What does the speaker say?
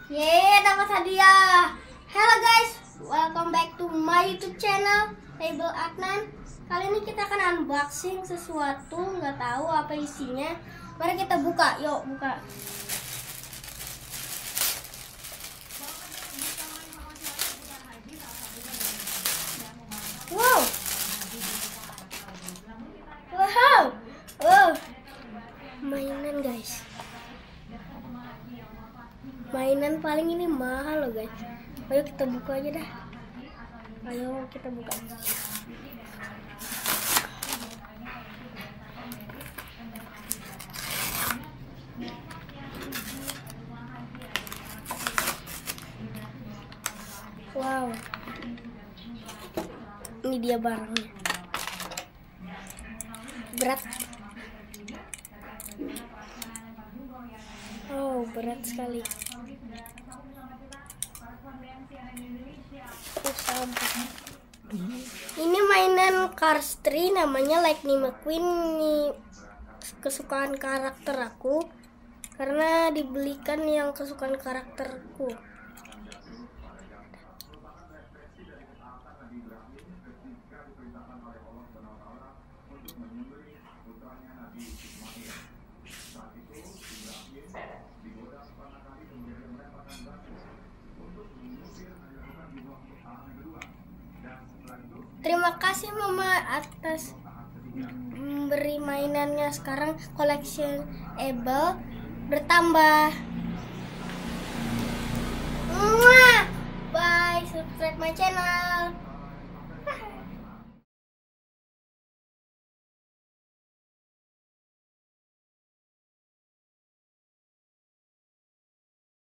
Yeay, dapat hadiah. Hello guys, welcome back to my YouTube channel Table Adnan. Kali ini kita akan unboxing sesuatu, nggak tahu apa isinya. Mari kita buka, yuk buka. Wow, wow, wow, mainan guys. Mainan paling ini mahal loh guys. Ayo kita buka aja dah. Ayo kita buka. Wow. Ini dia barangnya. Berat. Oh, berat sekali. Ini mainan Cars 3 namanya Lightning McQueen. Ini kesukaan karakter aku karena dibelikan yang kesukaan karakterku. Terima kasih Mama atas memberi mainannya. Sekarang collectionable bertambah. Bye, subscribe my channel.